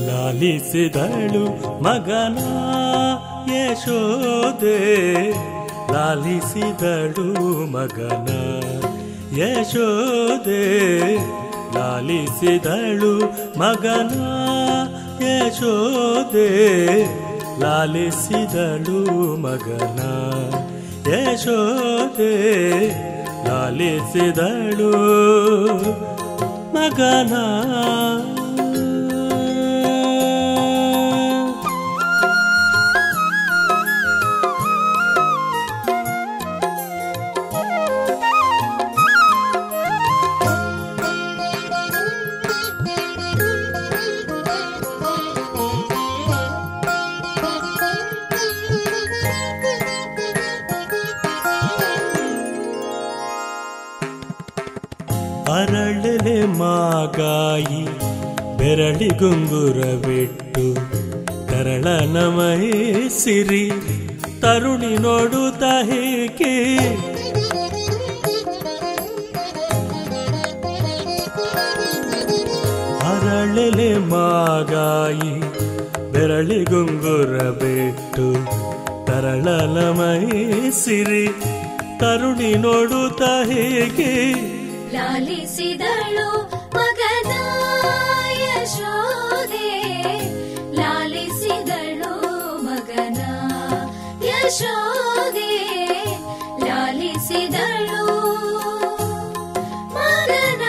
ಲಾಲಿಸಿದಳು ಮಗನ ಯಶೋದೆ, ಲಾಲಿಸಿದಳು ಮಗನ ಯಶೋದೆ, ಲಾಲಿಸಿದಳು ಮಗನ ಯಶೋದೆ, ಲಾಲಿಸಿದಳು ಮಗನ ಯಶೋದೆ, ಲಾಲಿಸಿದಳು ಮಗನ. ಅರಳಲೆ ಮಾಗಾಯಿ ಬೆರಳಿಗುಂಗುರವಿಟ್ಟು ತರಳನ ಮೈಸಿರಿ ತರುಣಿ ನೋಡುತ್ತ ಹೇಗೆ, ಅರಳಲೆ ಮಾಗಾಯಿ ಬೆರಳಿಗುಂಗುರವಿಟ್ಟು ತರಳನ ಮೈಸಿರಿ ತರುಣಿ ನೋಡುತ್ತ ಹೇಗೆ, ಲಾಲಿಸಿದಳು ಮಗನ ಯಶೋದೆ, ಲಾಲಿಸಿದಳು ಮಗನ ಯಶೋದೆ, ಲಾಲಿಸಿದಳು ಮಗನ.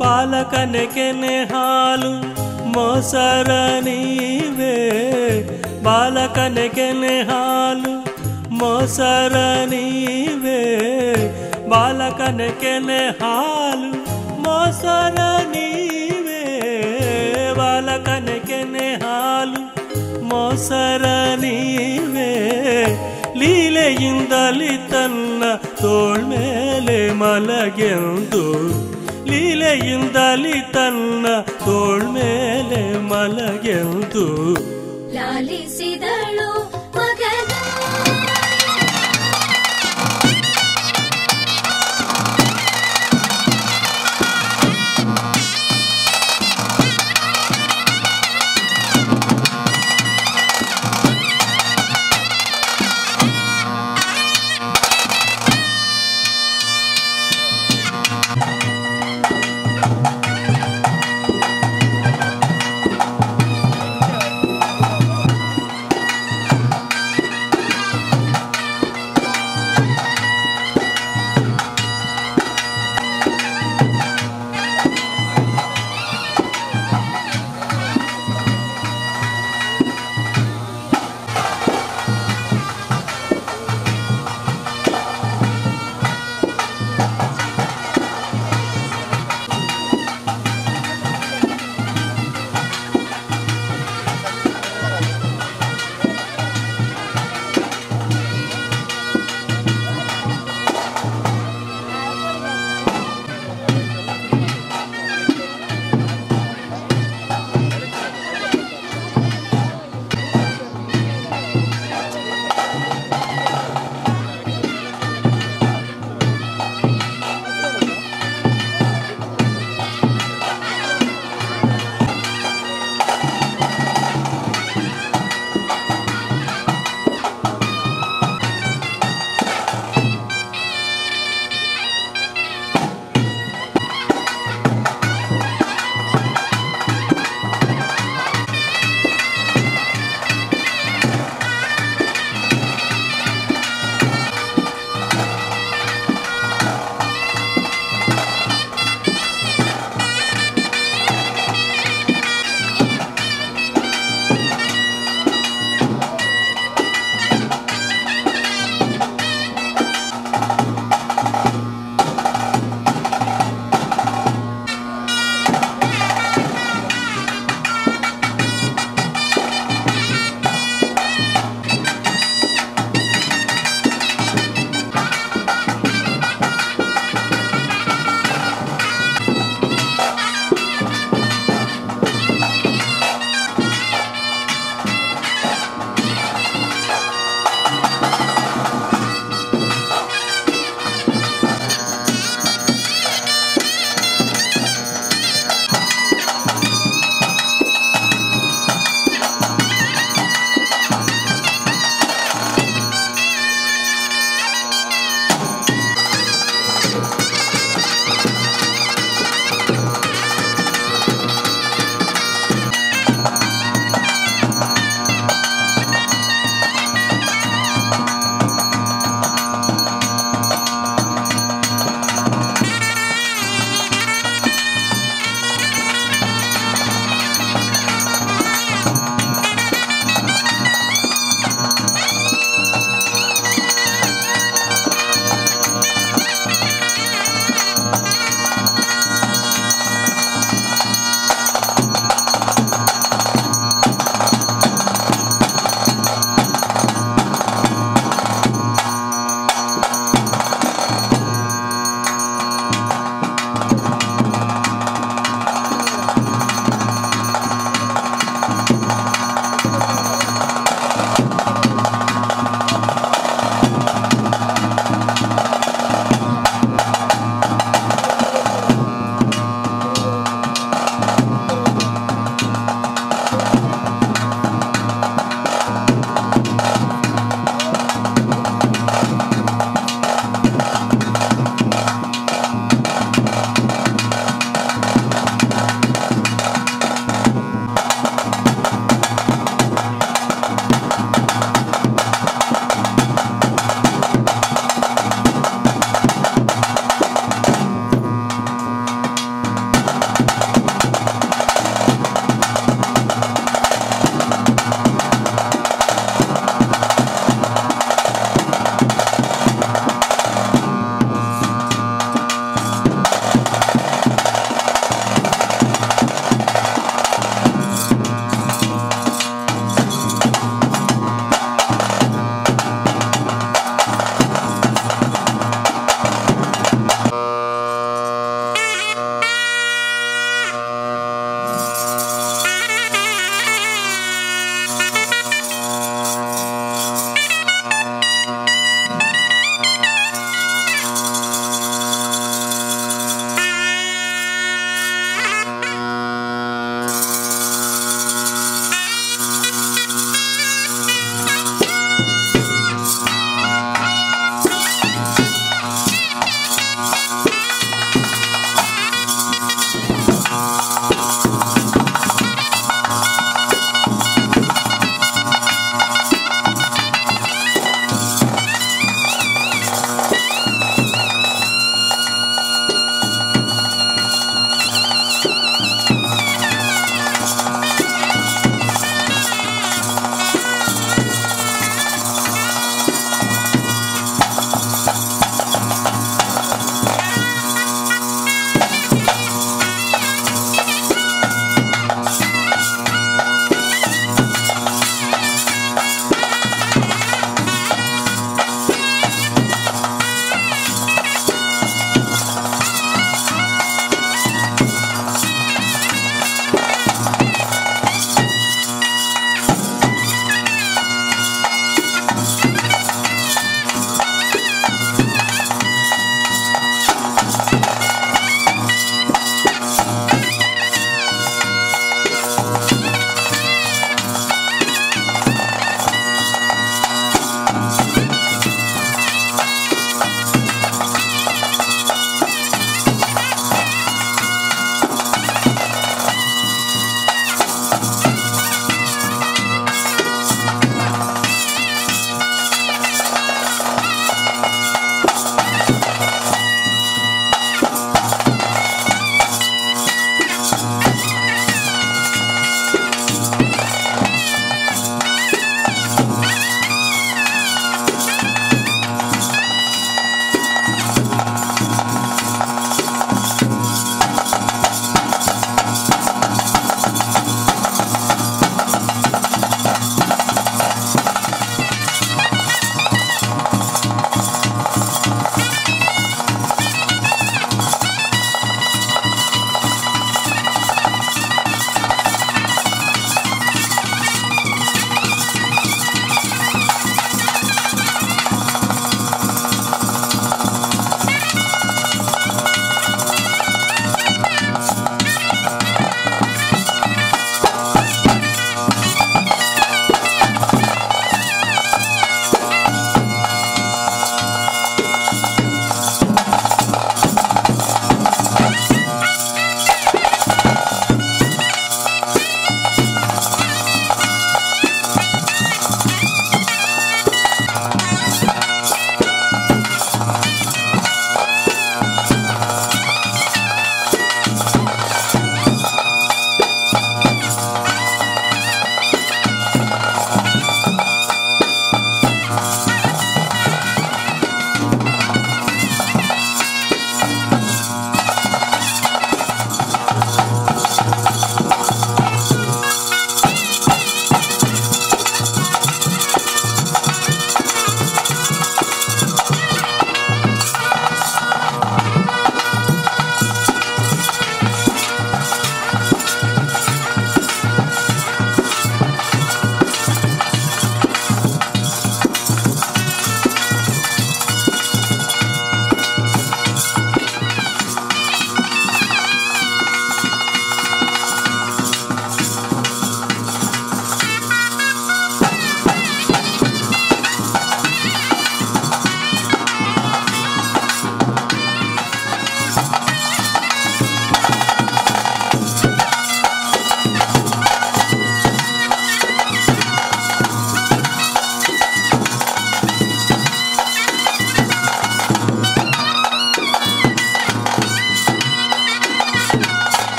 ಬಾಲಕನ ಕೆನೆ ಹಾಲು ಮೊಸರ ನೀವೇ, ಬಾಲಕನ ಕೆನೆ ಹಾಲು ಮೊಸರ ನೀವೇ, ಬಾಲಕನ ಕೆನೆ ಹಾಲು ಮೊಸರ ನೀವೇ, ಬಾಲಕನ ಕೆನೆ ಹಾಲು ಮೊಸರ ನೀವೇ, ಲೀಲೆಯಿಂದಲಿ ತನ್ನ ತೋಳ್ಮೇಲೆ ಮಲಗೆಂದು, ಲೀಲೆಯಿಂದಲಿ ತನ್ನ ತೋಳ್ಮೇಲೆ ಮಲಗೆಂದು, ಲಾಲಿಸಿದಳು ಮಗನ.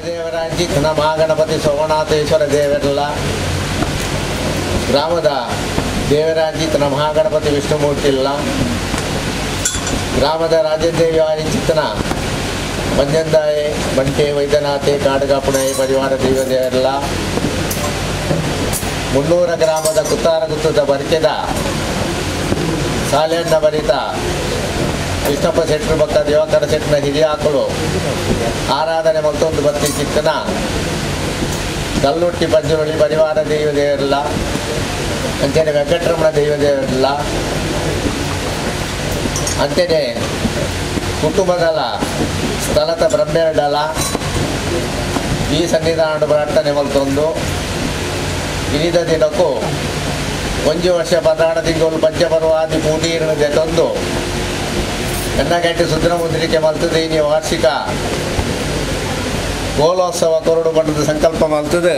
ದೇವರಾಂಜಿತನ ಮಹಾಗಣಪತಿ ಸೋಮನಾಥೇಶ್ವರ ದೇವರೆಲ್ಲ ಗ್ರಾಮದ ದೇವರಾಂಜಿತನ ಮಹಾಗಣಪತಿ ವಿಷ್ಣುಮೂರ್ತಿ ಇಲ್ಲ ಗ್ರಾಮದ ರಾಜದೇವಿ ಆಂಜಿತನ ಮಂಜಂದಾಯೆ ಬಂಟೆ ವೈದ್ಯನಾಥೆ ಕಾಡುಗಾಪುಣೆ ಪರಿವಾರ ದೇವರೆಲ್ಲ ಮುನ್ನೂರ ಗ್ರಾಮದ ಕುತ್ತಾರಗುತ್ತದ ಬರ್ಕೆದ ಸಾಲೆಯನ್ನ ಬರಿತ ಕೃಷ್ಣಪ್ಪ ಶೆಟ್ಟರು ಭಕ್ತ ದಿವಾಕರ ಶೆಟ್ಟನ ಹಿರಿಯ ಆಕಳು ಆರಾಧನೆ ಮತ್ತೊಂದು ಭಕ್ತಿ ಚಿತ್ತನ ಕಲ್ಲುಟ್ಟಿ ಪಂಜುರುಳಿ ಪರಿವಾರ ದೇವತೆಯರೆಲ್ಲ ಅಂತೆಯೇ ವೆಂಕಟರಮಣ ದೇವತೆಯರೆಲ್ಲ ಅಂತೆಯೇ ಕುಟುಂಬದಲ್ಲ ಸ್ಥಳದ ಬ್ರಹ್ಮೇಡಲ ಈ ಸನ್ನಿಧಾನ ಪ್ರಾರ್ಥನೆ ಮತ್ತೊಂದು ಇನಿದ ದಿನಕ್ಕೂ 1 ವರ್ಷ 16 ತಿಂಗಳು ಪಂಚಪರ್ವಾದಿ ಪೂಟೀರ್ಣದೆ ತಂದು ಎನ್ನಗಂಟೆ ಸುಂದರಮುದ್ರಿಕೆ ಮಲ್ತದೇನಿ ವಾರ್ಷಿಕ ಗೋಲೋತ್ಸವ ಕೊರಡು ಬಣ್ಣದ ಸಂಕಲ್ಪ ಮಲ್ತದೆ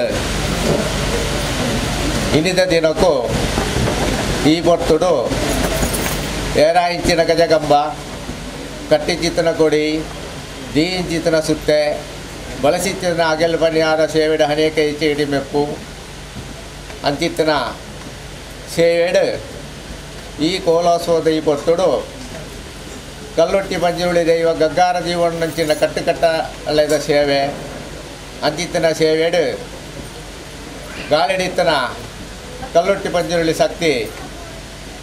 ಇನಿದ ದಿನಕ್ಕೂ ಈ ಪೊರ್ತುಡು ಏರ ಇಂಚಿನ ಗಜಗಂಬ ಕಟ್ಟಿ ಚಿತ್ತನ ಕೊಡಿ ದೀನ್ ಚಿತ್ತನ ಸುತ್ತೆ ಬಳಸಿತ್ತಿನ ಅಗೆಲ್ ಪನಿಯಾರ ಸೇವೆಡ ಅನೇಕ ಇಚ್ಚೆ ಇಡಿ ಮೆಪ್ಪು ಅಂಚಿತ್ತನ ಸೇವೆಡು ಈ ಕೋಲೋತ್ಸವದ ಈ ಪೊರ್ತುಡು ಕಲ್ಲೊಟ್ಟಿ ಪಂಜುರುಳಿ ದೈವ ಗಗ್ಗಾರ ಜೀವನಂಚಿನ ಕಟ್ಟುಕಟ್ಟ ಅಲ್ಲದ ಸೇವೆ ಅಂಚಿತ್ತಿನ ಸೇವೆಡು ಗಾಳಿಡಿತ್ತನ ಕಲ್ಲೊಟ್ಟಿ ಪಂಜುರುಳಿ ಶಕ್ತಿ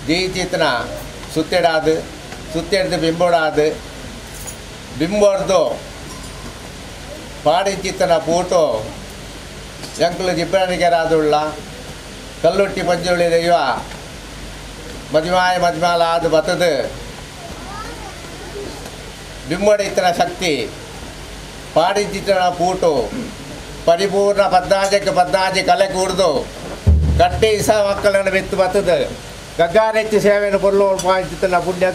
ದೀಚಿತ್ತನ ಸುತ್ತೆಡಾದು ಸುತ್ತೆಡ್ದು ಬಿಂಬೋಡಾದು ಬಿಂಬೋಡ್ದು ಪಾಡಿಂಚಿತ್ತನ ಪೂಟು ಎಂಕಲು ಜಿಬ್ಬನಿಗೆರಾದುಳ್ಳ ಕಲ್ಲೊಟ್ಟಿ ಪಂಜುರುಳಿ ದೈವ ಮದ್ಮಾಯ ಮದ್ಮಾಲ ಆದು ಬತ್ತದು ಬಿಂಬಡಿತನ ಶಕ್ತಿ ಪಾಡಿಜಿತನ ಪೂಟು ಪರಿಪೂರ್ಣ ಪದ್ನಾಜಿ ಕಲೆ ಕೂಡ್ದು ಕಟ್ಟಿ ಸಹ ಮಕ್ಕಳನ್ನು ಬೆತ್ತು ಬತ್ತದು ಗಗ್ಗಾರೆಚ್ಚಿ ಸೇವೆಯನ್ನು ಕೊಲ್ಲೋ ಪಾಡಿಜಿತನ ಪುಣ್ಯ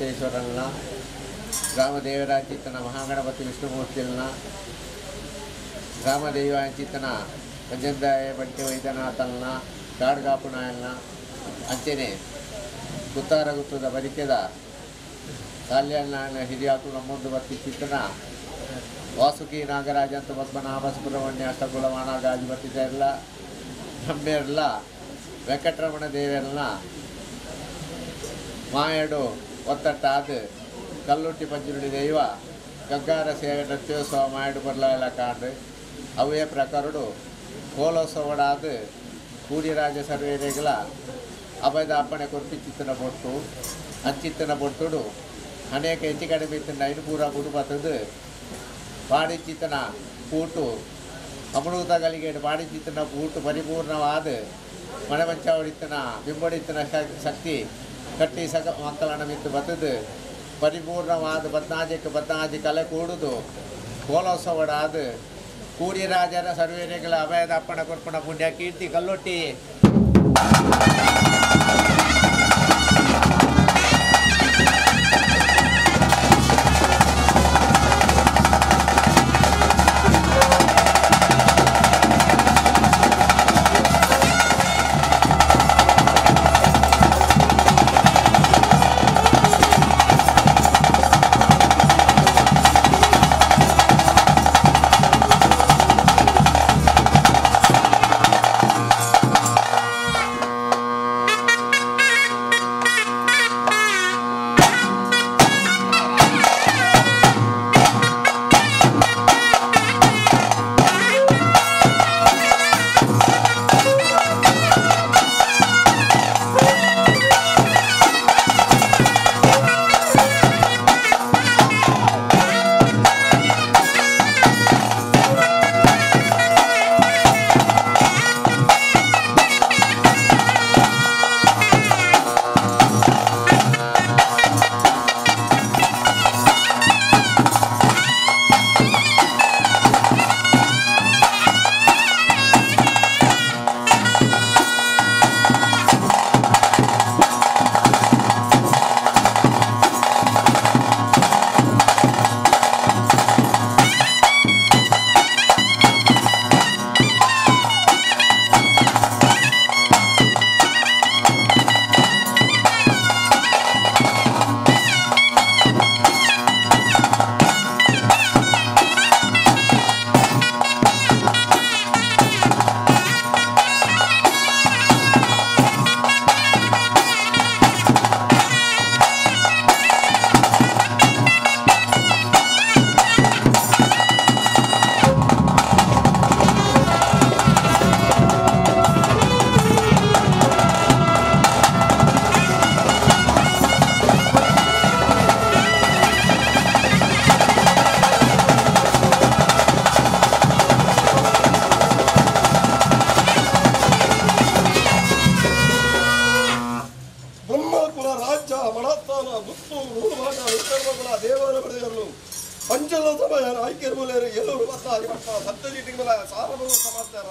ಮಾರುತೇಶ್ವರನ್ನ ಗ್ರಾಮದೇವರಾಚಿತ್ತನ ಮಹಾಗಣಪತಿ ವಿಷ್ಣುಮೂರ್ತಿಯನ್ನ ಗ್ರಾಮದೈವಾಚಿತ್ತನ ಪಂಚಂದಾಯ ಬಟ್ಟೆ ವೈದ್ಯನಾಥನ್ನ ಕಾಡ್ಗಾಪುನಾಯನ್ನ ಅಂಚೆನೆ ಗುತ್ತಾರಗುತ್ತದ ಬರಿಕೆದ ಸಾಲ್ಯಣ್ಣ ಹಿರಿಯಾಕು ನಮ್ಮೊಂದು ಬತ್ತಿ ಚಿತ್ತನ ವಾಸುಕಿ ನಾಗರಾಜ ಅಂತ ಪದ್ಮನಾಭ ಸುಬ್ರಹ್ಮಣ್ಯ ಅಷ್ಟಕುಲಮಾನ ಗಾಜು ಬತ್ತಿದೆಲ್ಲ ನಮ್ಮೆಲ್ಲ ವೆಂಕಟರಮಣ ದೇವೆಲ್ಲ ಮಾಯಡು ಒತ್ತಟ್ಟಾದ ಕಲ್ಲುಟ್ಟಿ ಪಂಚುರುಡಿ ದೈವ ಗಗ್ಗಾರ ಸೇವೆ ನೃತ್ಯೋತ್ಸವ ಮಾಯಡು ಬರಲೆಲ್ಲ ಕಾಂಡು ಅವೇ ಪ್ರಕಾರಡು ಕೋಲೋತ್ಸವಡಾದ ಕೂಡಿರಾಜ ಸರ್ವೇರೆಗಳ ಅಭಯದ ಅಪ್ಪಣೆ ಕೊರ್ಪಿಚ್ಚಿತ್ತನ ಬೊಟ್ಟು ಅಂಚಿತ್ತನ ಬೊಟ್ಟುಡು ಅನೇಕ ಹೆಚ್ಚು ಕಡಿಮೆ ಇತ್ತಿನ ಐನೂರ ಕುಟುಂಬದ್ದು ಪಾಡಿಚಿತ್ತನ ಕೂಟು ಅಮೃತ ಗಲಿಗೇಡು ಪಾಡಿಚಿತ್ತನ ಕೂಟು ಪರಿಪೂರ್ಣವಾದ ಮಣಮಂಚ ಹೊಡಿತನ ಬಿಂಬಡಿತನ ಶಕ್ತಿ ಕಟ್ಟಿ ಮಕ್ಕಳನ್ನ ಮಿತ್ತು ಬತ್ತದು ಪರಿಪೂರ್ಣವಾದ ಬದ್ನಾಜಿ ಕಲೆ ಕೂಡುದು ಕೋಲೋತ್ಸವಡಾದ ಕೂಡಿರಾಜರ ಸರ್ವೇರೆಗಳ ಅಭಯದ ಅಪ್ಪಣ ಕೊರ್ಪಣ ಪುಣ್ಯ ಕೀರ್ತಿ ಕಲ್ಲೊಟ್ಟಿ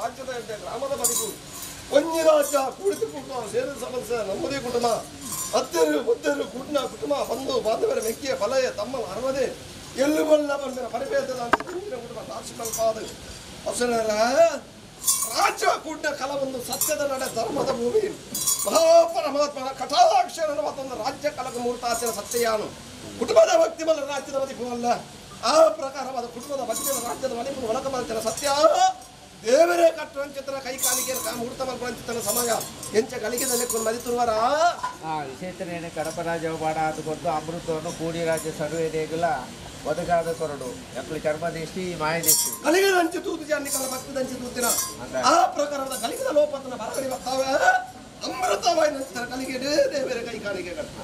ರಾಜ್ಯದ ಗ್ರಾಮದ ಬದುಕು ಒಂಜಿ ರಾಜ್ಯ ಕುಳಿತು ಸೇರಿದ ಸಮಸ್ಯೆ ನಮ್ಮದೇ ಕುಟುಂಬ ಅತ್ತೆರು ಮುದ್ದೆರು ಕುಟುಂಬ ಬಂಧು ಬಾಂಧವರ ಮೆಕ್ಕಿಯ ಬಲಯ ತಮ್ಮ ಅರವದೆ ಎಲ್ಲು ಬಲ್ಲ ಬಂದ ಪರಿಭೇದದ ಕುಟುಂಬ ದಾರ್ಶನಿಕವಾದ ಅವಸರ ರಾಜ್ಯ ಕೂಟ ಕಲವೊಂದು ಸತ್ಯದ ನಡೆ ಧರ್ಮದ ಭೂಮಿ ಮಹಾಪರಮಾತ್ಮನ ಕಟಾಕ್ಷರ ಮತ್ತೊಂದು ರಾಜ್ಯ ಕಲಕ ಮೂರ್ತಾಚರ ಸತ್ಯಯಾನು ಕುಟುಂಬದ ಭಕ್ತಿ ಬಲ್ಲ ರಾಜ್ಯದ ಬದುಕುವಲ್ಲ ಆ ಪ್ರಕಾರವಾದ ಕುಟುಂಬದ ಭಕ್ತಿಯ ರಾಜ್ಯದ ಮನೆಗೂ ಒಳಕ ಮಾಡ್ತಾರೆ ಸತ್ಯ ದೇವರೇ ಕಟ್ಟುವಂಚಿತನ ಕೈ ಕಾಲಿಗೆ ಮುಹೂರ್ತ ಮಲ್ಪಂಚಿತನ ಸಮಯ ಎಂಚ ಗಳಿಗೆದಲ್ಲಿ ಮರಿತುರುವರ ವಿಶೇಷನೇನೆ ಕಡಪರಾಜ ಬಾಡ ಆದುಕೊಂಡು ಅಮೃತವನ್ನು ಕೂಡಿರಾಜ್ಯ ಸರ್ವೇದೇಗುಲ ಒದಗಾದ ಕೊರಡು ಎಕ್ಕಳು ಚರ್ಮದಿಷ್ಟಿ ಮಾಯದಿಷ್ಟಿ ಕಲಿಗದಂಚಿ ತೂತು ಜಾನಿ ಕಲ ಭಕ್ತದಂಚಿ ತೂತಿನ ಆ ಪ್ರಕಾರದ ಕಲಿಗದ ಲೋಪತನ ಬರಗಡಿ ಬರ್ತಾವೆ ಅಮೃತವಾಯಿ ನಂತರ ಕಲಿಗೆ ದೇವರೇ ಕೈ ಕಾಲಿಗೆ ಕಟ್ಟ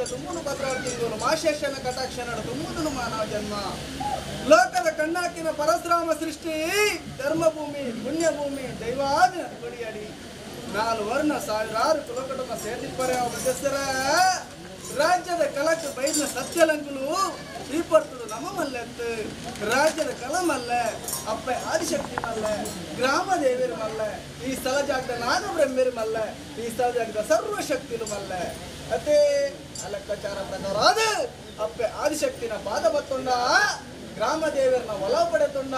ತುಂಬುನು ಭದ್ರಾವತಿಂಗುನು ಮಾಶೇಷನ ಕಟಾಕ್ಷಣ ತುಂಬುನು ಮಾನವ ಜನ್ಮ ಲೋಕದ ಕಣ್ಣಾಕಿನ ಪರಶುರಾಮ ಸೃಷ್ಟಿ ಧರ್ಮಭೂಮಿ ಪುಣ್ಯಭೂಮಿ ದೈವಾದಿನ ಕೊಡಿಯಡಿ 4 ವರ್ಣ ಸಾವಿರಾರು ಕುಲಕಟಕ ಸೇರಿಪರೆ ಅವರ ರಾಜ್ಯದ ಕಲಕ್ಕೆ ಬೈದ್ನ ಸತ್ಯಲಂಕುಲು ಶ್ರೀಪರ್ತದ ನಮಮಲ್ಲೆತ್ತು ರಾಜ್ಯದ ಕಲಮಲ್ಲ ಅಪ್ಪ ಆದಿಶಕ್ತಿ ಮಲ್ಲ ಗ್ರಾಮ ದೇವಿರು ಮಲ್ಲ ಈ ಸ್ಥಳ ಜಾಗದ ನಾಗಬ್ರಹ್ಮಿರು ಮಲ್ಲ ಈ ಸ್ಥಳ ಜಾಗದ ಸರ್ವಶಕ್ತಿಲು ಮಲ್ಲ ಅದೇ ಅಲಕ್ಕಾಚಾರ ಪ್ರಕಾರ ಅದು ಅಪ್ಪ ಆದಿಶಕ್ತಿನ ಪಾದ ಬತ್ತೊಂಡ ಗ್ರಾಮ ದೇವರನ್ನ ಒಲ ಪಡೆತೊಂಡ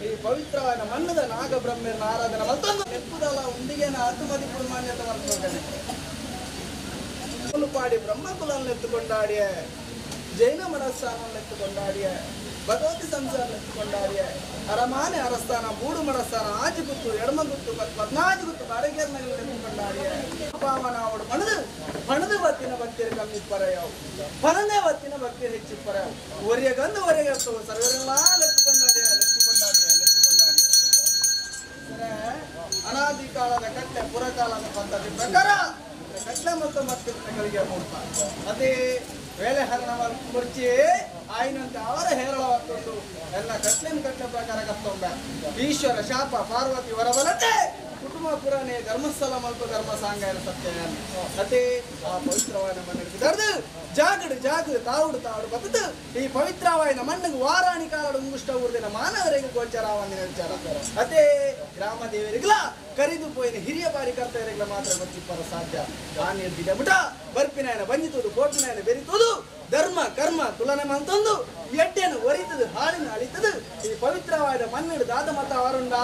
ಈ ಪವಿತ್ರವಾದ ಮಣ್ಣದ ನಾಗಬ್ರಹ್ಮಿರನ ಆರಾಧನೆ ಮತ್ತೊಂದು ನೆಪ್ಪುದಲ್ಲ ಉಂಡಿಗೆನ ಆತ್ಮದಿಪುರ ಮಾನ್ಯತೆ ಮಾಡ್ತೋಗನೆ ಪಾಡಿ ಬ್ರಹ್ಮಕುಲನ್ನು ಎತ್ತುಕೊಂಡಾಡಿಯ ಜೈನ ಮನಸ್ಥಾನವನ್ನು ಎತ್ತುಕೊಂಡಾಡಿಯ ಭಗವತಿ ಸಂಸಾರ ಎತ್ತುಕೊಂಡಾಡಿಯ ಅರಮಾನೆ ಅರಸ್ಥಾನ ಮೂಡು ಮನಸ್ಥಾನ ಆಜಿಗುತ್ತು ಎಡಮಗುತ್ತು 14 ಗುತ್ತು ಬಾಡಿಗೆರ್ನಗಳು ಎತ್ತುಕೊಂಡಾಡಿಯ ಪಾವನ ಅವಡು ಪಣದ ಬತ್ತಿನ ಭಕ್ತಿಯರು ಕಮ್ಮಿ ಪರೆಯವು ಪಣದೇ ಬತ್ತಿನ ಭಕ್ತಿಯರು ಹೆಚ್ಚು ಪರೆಯವು ಒರೆಗಂದು ಒರೆಗತ್ತು ಸರ್ವರೆಲ್ಲ ಎತ್ತುಕೊಂಡಾಡಿಯ ಅನಾದಿ ಕಾಲದ ಕಟ್ಟೆ ಪುರಕಾಲದ ಪದ್ಧತಿ ಪ್ರಕಾರ ಕಟ್ಲೆ ಮತ್ತು ಮಕ್ಕಳಿಗೆ ಮೂಡ್ತ ಅದೇ ವೇಳೆ ಹರಣ ಕುರ್ಚಿ ಆಯ್ನಂತೆ ಅವರ ಹೇರಳವಾಗ್ತೊಂದು ಎಲ್ಲ ಕಟ್ಲೆ ಪ್ರಕಾರ ಕತ್ತೊಂಬ ಈಶ್ವರ ಶಾಪ ಪಾರ್ವತಿ ವರಬಲತೆ ಕುಟುಂಬ ಪುರಾಣೆ ಧರ್ಮಸ್ಥಳ ಮಲ್ಪ ಧರ್ಮ ಸಾಂಗಾಯನ ಸತ್ಯ ಅದೇ ಆ ಪವಿತ್ರವಾದ ಮಣ್ಣಿಗೆ ಜಾಗಡು ತಾವುಡು ಬತ್ತದು ಈ ಪವಿತ್ರವಾದ ಮಣ್ಣಿಗೆ ವಾರಾಣಿ ಕಾಲದ ಮುಂಗುಷ್ಟ ಊರ್ದಿನ ಮಾನವರಿಗೆ ಗೋಚರವನ್ನು ವಿಚಾರ ಅದೇ ಗ್ರಾಮ ದೇವರಿಗಳ ಕರಿದು ಪೋಯಿನ ಹಿರಿಯ ಬಾರಿ ಕರ್ತವರಿಗಳ ಮಾತ್ರ ಗೊತ್ತಿಪ್ಪರ ಸಾಧ್ಯ ನಾನು ಎದ್ದಿದೆ ಬಿಟ ಬರ್ಪಿನಾಯನ ಬಂಜಿತುದು ಕೋಟಿನಾಯನ ಬೆರಿತುದು ಧರ್ಮ ಕರ್ಮ ತುಲನೆ ಮಂತೊಂದು ಎಡ್ಡೆನು ಒರಿತದು ಹಾಡಿನ ಅಳಿತದು ಈ ಪವಿತ್ರವಾದ ಮಣ್ಣಿಡು ದಾದ ಮತ ಅವರುಂಡ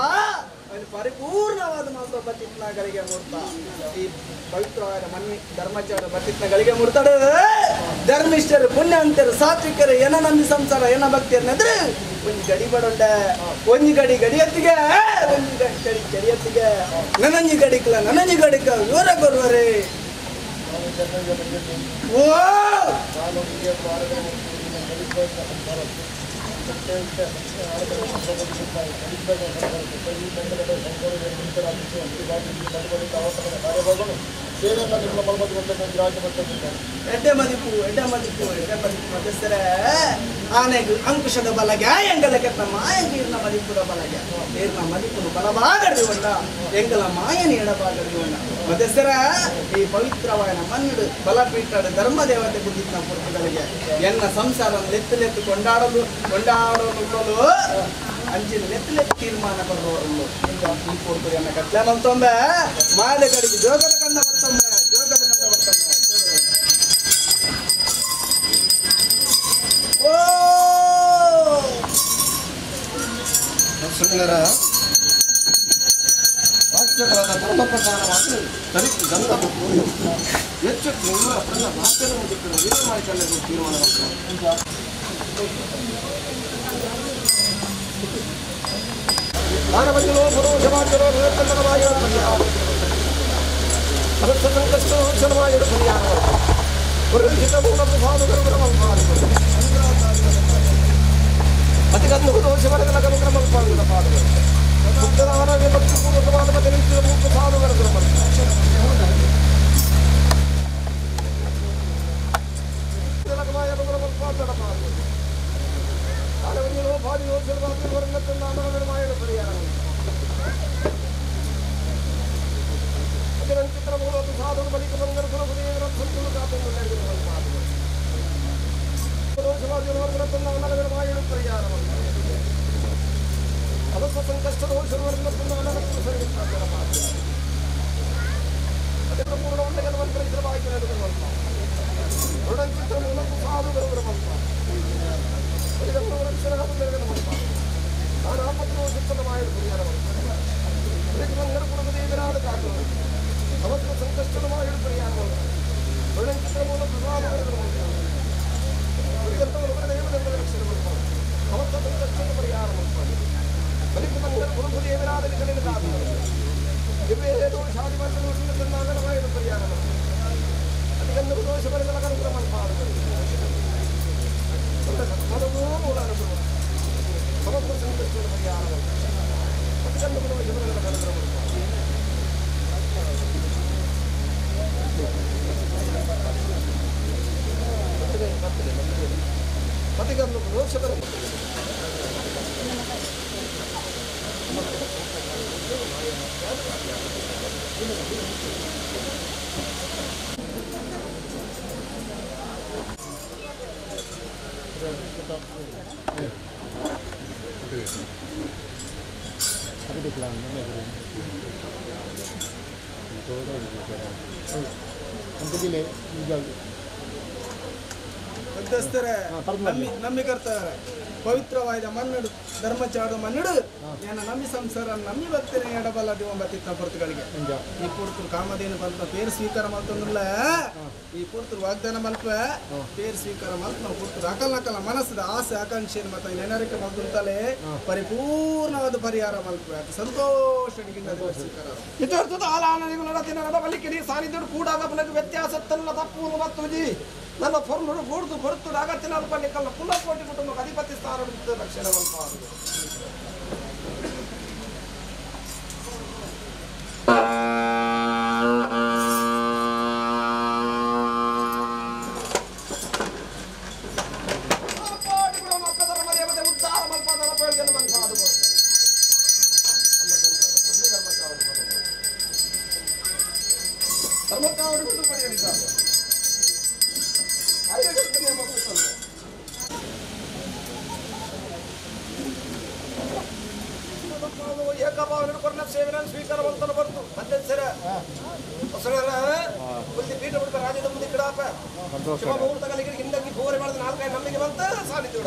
ಪರಿಪೂರ್ಣವಾದ ಮಾತ್ರ ಬತ್ತಿತ್ನಗಳಿಗೆ ಮೂಡ್ತಾ ಈ ಪವಿತ್ರವಾದ ಮಣ್ಣಿ ಧರ್ಮಚಾರ ಬತ್ತಿತ್ನಗಳಿಗೆ ಮೂಡ್ತಾಡ ಧರ್ಮಿಷ್ಠರು ಪುಣ್ಯವಂತರು ಸಾತ್ವಿಕರು ಏನ ನಂಬಿ ಸಂಸಾರ ಏನ ಭಕ್ತಿಯನ್ನಂದ್ರೆ ಒಂದು ಗಡಿ ಬಡೊಂಡ ಒಂದು ಗಡಿ ಗಡಿಯತ್ತಿಗೆ ಒಂದು ಗಡಿ ಗಡಿಯತ್ತಿಗೆ ನನಂಜಿ ಗಡಿಕ ಇವರ ಕೊಡುವರೆ ಓ ಎಡ್ಡೆ ಮದಿಪು ಮಧ್ಯಸ್ಥರ ಆನೆಗೆ ಅಂಕುಶದ ಬಲಗೆ ಎಂಗಲಕ್ಕೆ ಮಾಯಗೀರ್ನ ಮದಿಪುರ ಬಲಗೆ ಏರ್ನ ಮದಿಪುನು ಬಲಭಾಗಡಿ ಉಂಡ ಎಂಗಲ ಮಾಯನ ಎಡಭಾಗಡಿ ಉಂಡ ಮಧ್ಯಸ್ಥರ ಈ ಪವಿತ್ರವಾದ ಮಣ್ಣು ಬಲಪೀಠದ ಧರ್ಮ ದೇವತೆ ಗುದ್ದಿನ ಪುರುಷಗಳಿಗೆ ಎನ್ನ ಸಂಸಾರ ಲೆತ್ತು ಕೊಂಡಾಡಲು ಅಂಚಿನ ನೆತ್ತಲೆತ್ತು ತೀರ್ಮಾನ ಬರುವವರು ಈ ಪೂರ್ತಿ ಎನ್ನ ಕಟ್ಲೆ ಮಂತೊಂಬೆ ಮಾಲೆ ಕಡೆಗೆ ಜೋಗದ ಕಂಡ ಬರ್ತೊಂಬೆ ಓ ಸುಂದರ ವಾಸ್ತವವಾದ ಧರ್ಮ ಪ್ರಕಾರವಾಗಿ ತರಿಸಿ ಗಂಧ ಹೆಚ್ಚು ಭಾಷೆಯನ್ನು ಮುಗಿಸಿದ ವೀರ ಮಾಡಿಕೊಳ್ಳಲು ತೀರ್ಮಾನ ದಾನವಜ್ಞನೋ ಪುರೋಷವಾದ್ಯರೋ ನಿರತನವಾಗಿ ಅದಕ್ಕೆ ಸಂಕಷ್ಟೋ ಶರವಾಗಿ ಪರಿಹಾರ ಪುರುಷಿತ ಮೂಲಕ ಭಾವಗಳು ಅತಿಗಂಧ ದೋಷವರೆಗಳ ಕ್ರಮ ಪಾಡುಗಳು ಮುಕ್ತದಾನವೇ ಭಕ್ತಿಪೂರ್ವಕವಾದ ಮತ್ತು ಮೂಕ ಸಾಧುಗಳ ಕ್ರಮ ನಂಬಿಕರ್ತಾರೆ ಪವಿತ್ರವಾದ ಮನ್ನಡು ಧರ್ಮಚಾಡು ಮನ್ನಡು ಏನ ನಮ್ಮಿ ಸಂಸಾರ ನಮ್ಮಿ ಭಕ್ತಿನ ಎಡಬಲ್ಲದು ಒಂಬತ್ತಿತ್ತ ಪುರ್ತಗಳಿಗೆ ಈ ಪುರ್ತರು ಕಾಮಧೇನು ಬಂತ ಪೇರು ಸ್ವೀಕಾರ ಮಾಡ್ತಂದ್ರಲ್ಲ ಈ ಪುರ್ತರು ವಾಗ್ದಾನ ಮಲ್ಪ ಪೇರು ಸ್ವೀಕಾರ ಮಾಡ್ತ ನಾವು ಪುರ್ತರು ಅಕಲ್ ಮನಸ್ಸದ ಆಸೆ ಆಕಾಂಕ್ಷೆಯನ್ನು ಮತ್ತೆ ನೆನರಿಕೆ ಮಾಡ್ತಲೇ ಪರಿಪೂರ್ಣವಾದ ಪರಿಹಾರ ಮಲ್ಪ ಸಂತೋಷದಿಂದ ಸ್ವೀಕಾರ ಇದರ್ಥದ ಆಲಾನನಿಗೂ ನಡತಿನ ನಡಬಲಿಕೆ ಸಾನಿಧ್ಯ ಕೂಡಾಗ ಬಲಕ್ಕೆ ವ್ಯತ್ಯಾಸತ್ತಲ್ಲ ತಪ್ಪು ಮತ್ತು ನನ್ನ ಪೊರ್ಲು ಗೂಡ್ದು ಹೊರತು ಅಗತ್ಯ ಅಲ್ಪನಿಕಲ್ಲ ಪುನಃಕೋಟಿ ಕುಟುಂಬಕ್ಕೆ ಅಧಿಪತಿ ಸ್ಥಾನ ರಕ್ಷಣೆವಂತ ಉದ್ದಾರ ಮಲ್ಪಾದರ ಪೇಳಿಗೆ ಮನ್ಪಾದ ಧರ್ಮಕ್ಕಾವರಿಗೂ ಪರಿಗಣಿಸಿದ್ದಾರೆ ಏಕಭಾವನೆ ಕೊರನ ಸೇವೆನ ಸ್ವೀಕಾರ ಮಾಡ್ತಾನೆ ಬರ್ತು ಮತ್ತೆ ಸರ ಬುದ್ಧಿ ಪೀಠ ಬಿಡ್ತಾರೆ ರಾಜ್ಯದ ಮುಂದೆ ಗಿಡಾಪ ಶಿವ ಮುಹೂರ್ತ ಕಲಿಗೆ ಹಿಂದಕ್ಕೆ ಗೋರೆ ಮಾಡಿದ 4-5 ನಮ್ಮಿಗೆ ಬಂತ ಸಾಲಿದ್ದು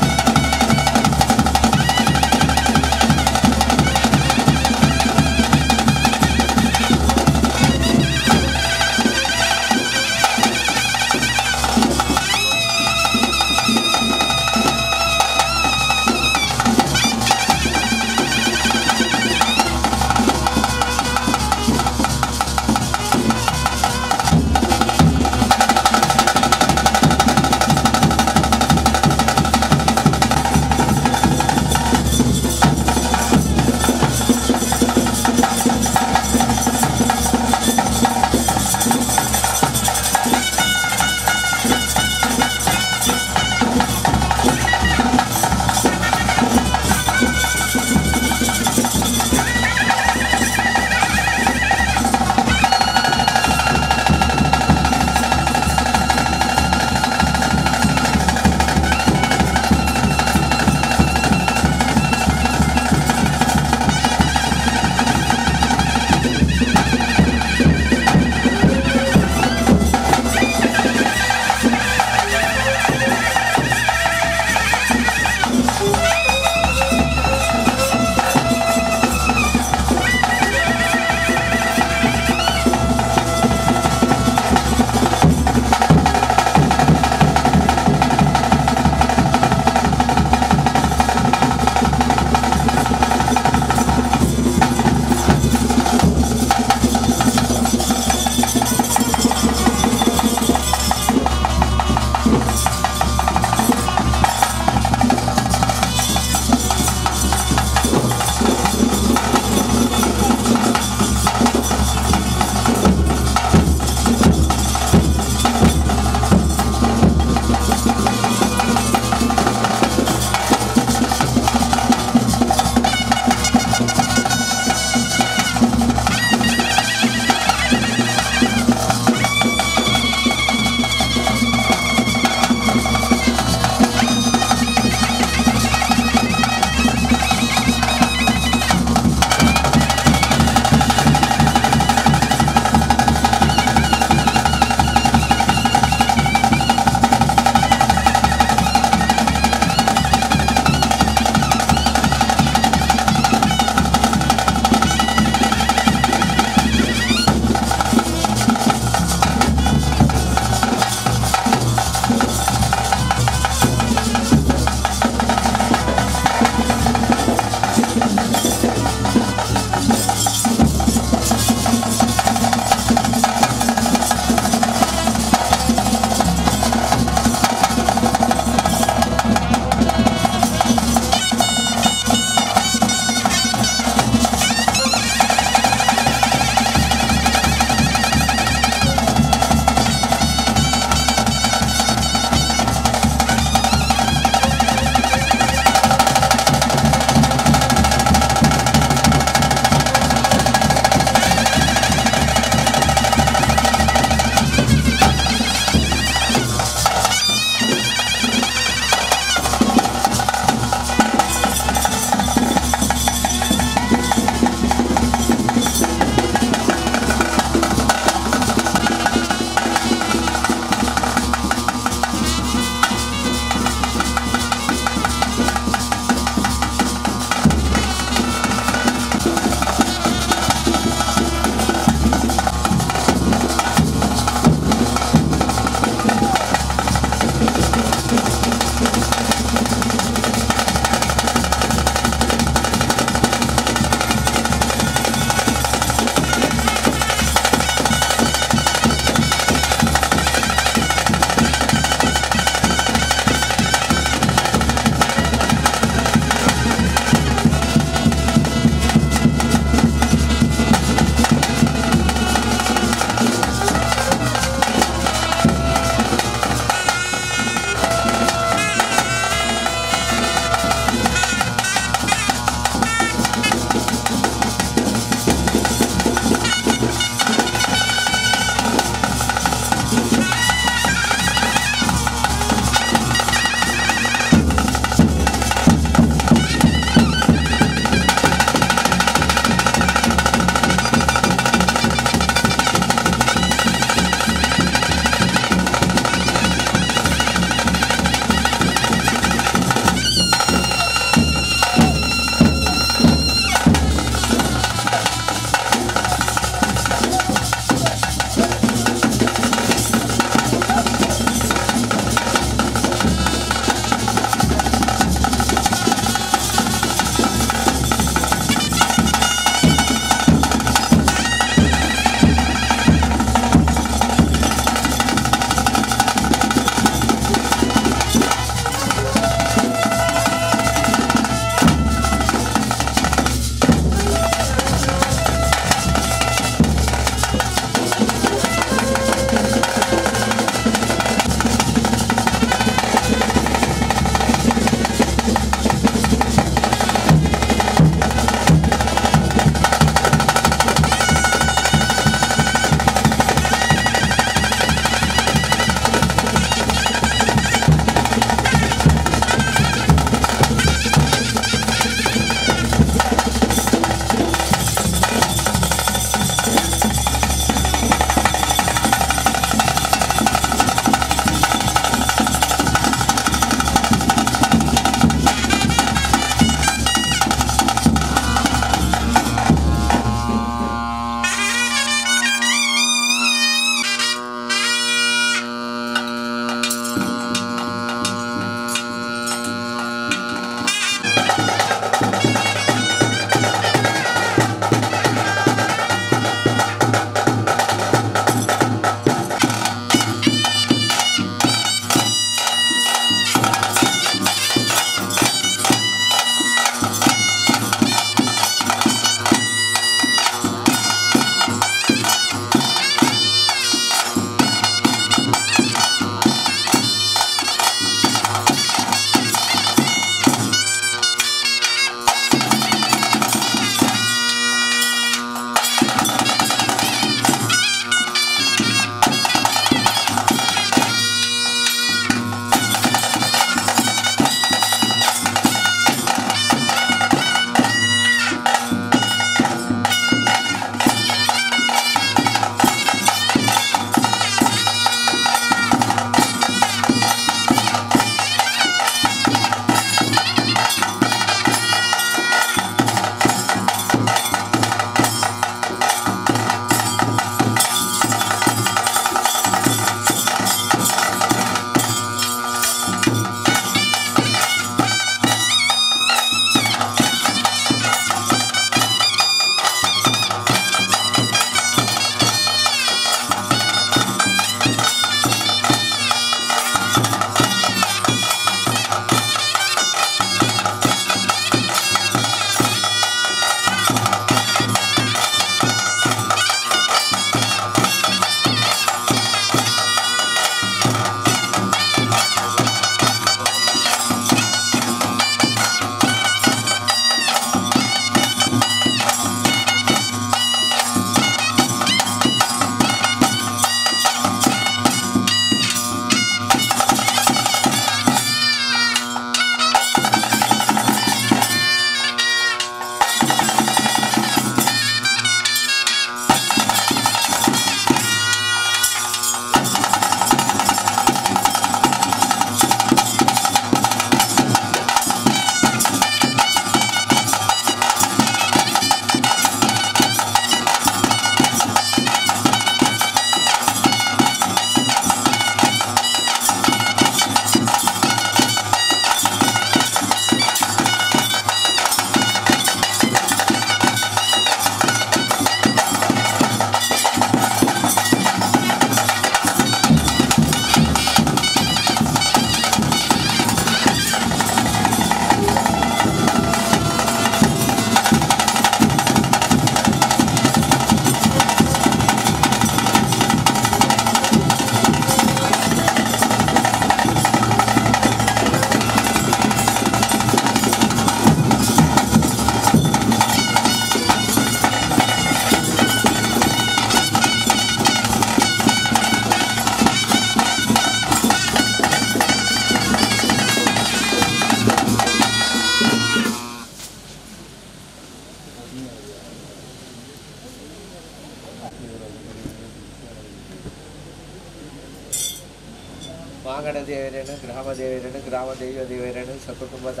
ಮಾಂಗಡ ದೇವರೇನು ಗ್ರಾಮ ದೇವರೇನು ಗ್ರಾಮ ದೈವ ದೇವರೇನು ಸಕುಟುಂಬದ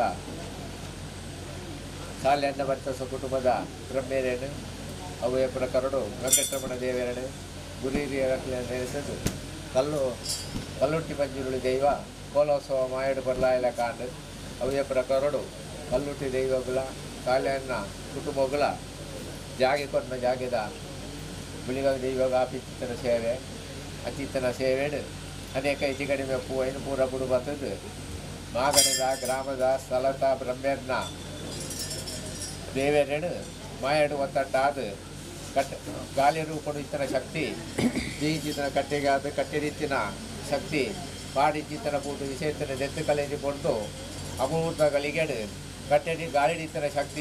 ಸಾಲ್ಯನ್ನ ಬರ್ತ ಸಕುಟುಂಬದ ಬ್ರಹ್ಮೇರೇನು ಅವಯ ಪ್ರಕರಡು ವೆಂಕಟರಮಣ ದೇವರೇನು ಗುರಿ ನೆನೆಸದು ಕಲ್ಲುಟ್ಟಿ ಪಂಜುರುಳಿ ದೈವ ಕೋಲೋತ್ಸವ ಮಾಯಡು ಬರ್ಲಾಯಿಲ ಕಾಂಡು ಅವಯ ಪ್ರಕರಡು ಕಲ್ಲುಟ್ಟಿ ದೈವಗಳ ಸಾಲ್ಯನ್ನ ಕುಟುಂಬಗಳ ಜಾಗೆ ಕೊಟ್ಟ ಜಾಗೆದ ಬಿಳಿಗ ದೈವಗ ಅಪಿಚಿತ್ತನ ಸೇವೆ ಅಚಿತ್ತನ ಸೇವೆಡು ಅನೇಕ ಹೆಚ್ಚು ಕಡಿಮೆ ಏನು ಪೂರ ಬುಡು ಬರ್ತದೆ ಮಾಗಣದ ಗ್ರಾಮದ ಸ್ಥಳದ ಬ್ರಹ್ಮೇರ್ನ ದೇವೇರೇನು ಮಾಯಡು ಒತ್ತಟ್ಟಾದ ಗಾಳಿ ರೂಪಡು ಇತ್ತನ ಶಕ್ತಿ ಜೀಜಿತನ ಕಟ್ಟೆಗೆ ಆದ ಕಟ್ಟೆದಿತ್ತಿನ ಶಕ್ತಿ ಪಾಡಿಜಿತನ ಪೂಟು ವಿಷೇತನ ದೆತ್ತು ಕಲೆಜಿ ಪೊಂಡು ಅಮೂರ್ತ ಗಳಿಗೆಡು ಕಟ್ಟೆಡಿ ಗಾಳಿಡಿತ್ತನ ಶಕ್ತಿ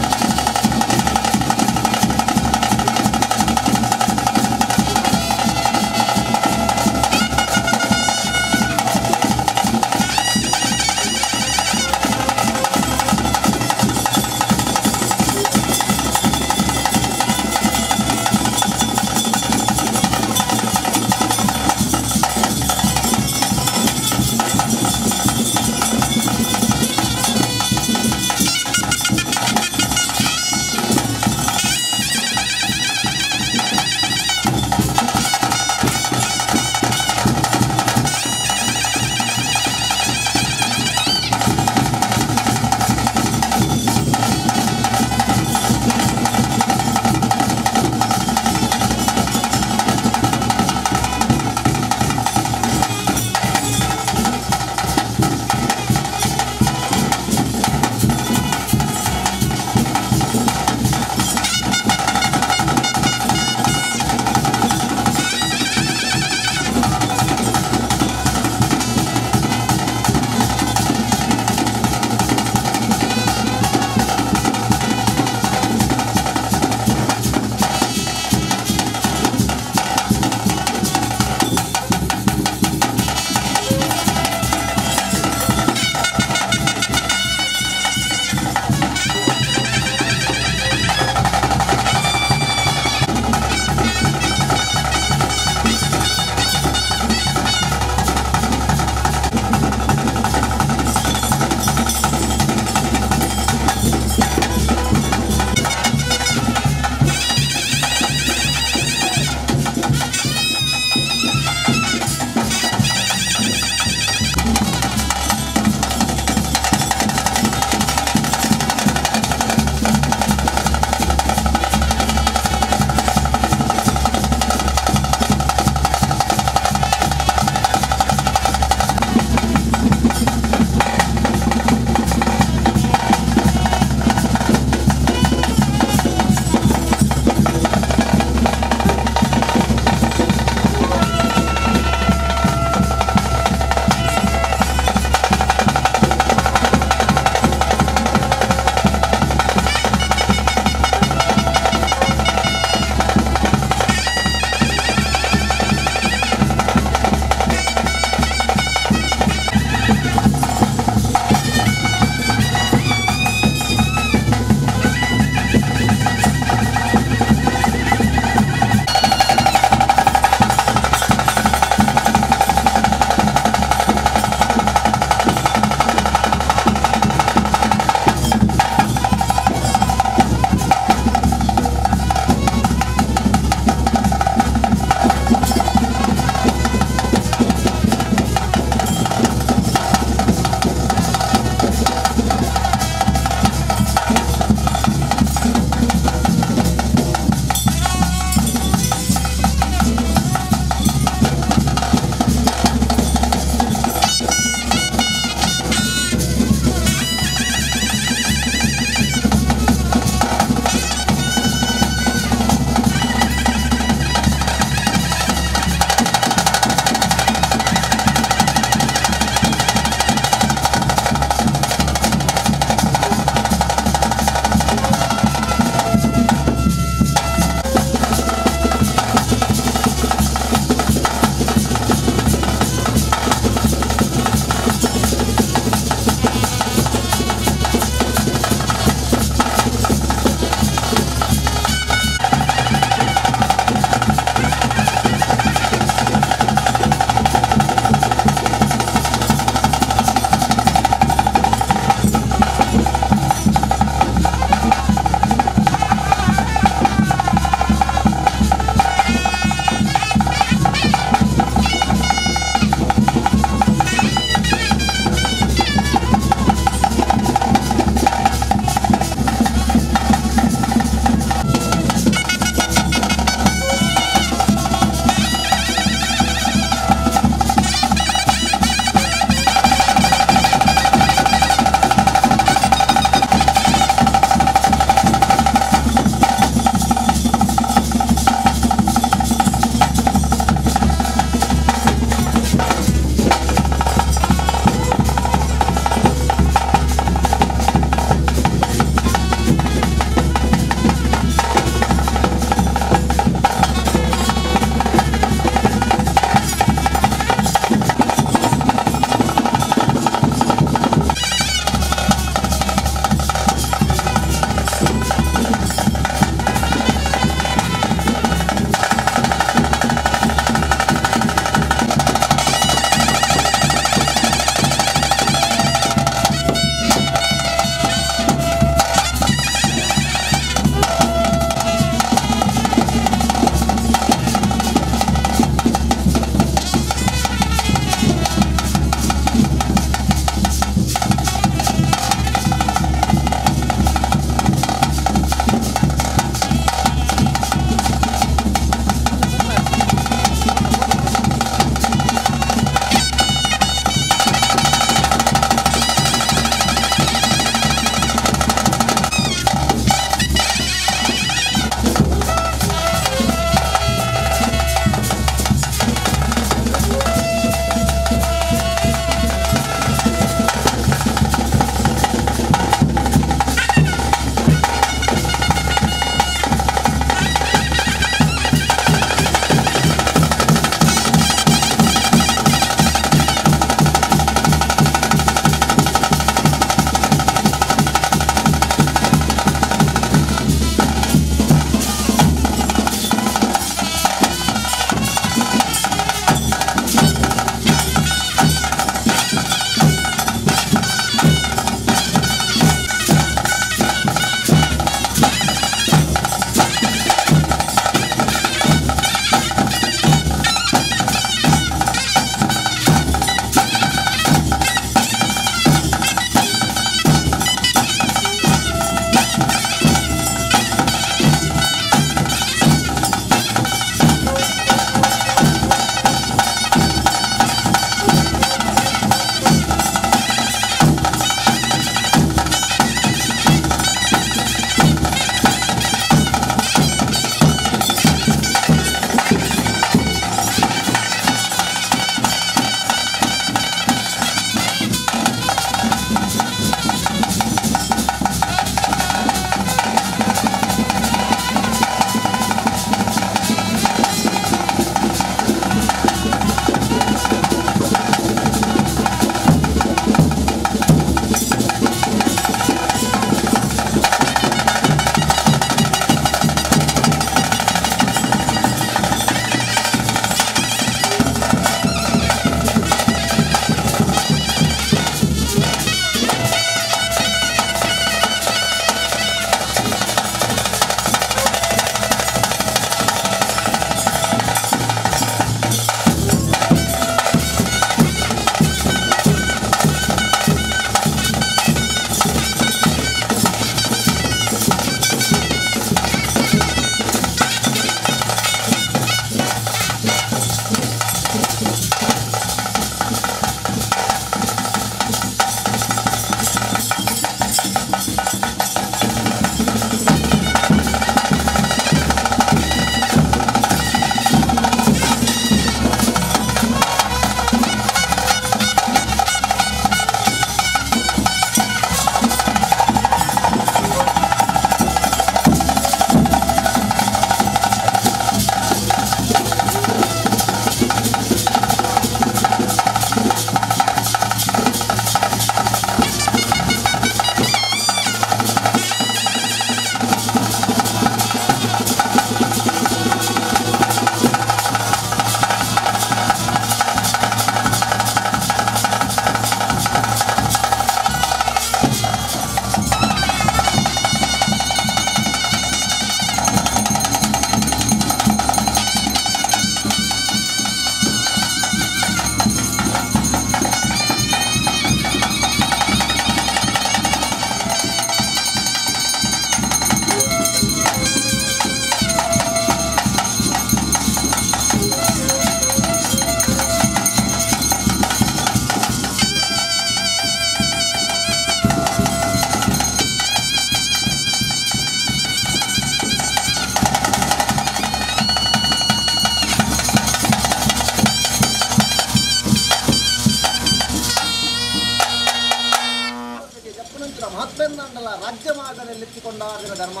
ಮತ್ತೆಂದಂಡಲ ರಾಜ್ಯ ಮಾರ್ಗದಲ್ಲಿತ್ತಿಕೊಂಡಾದಿರ ಧರ್ಮ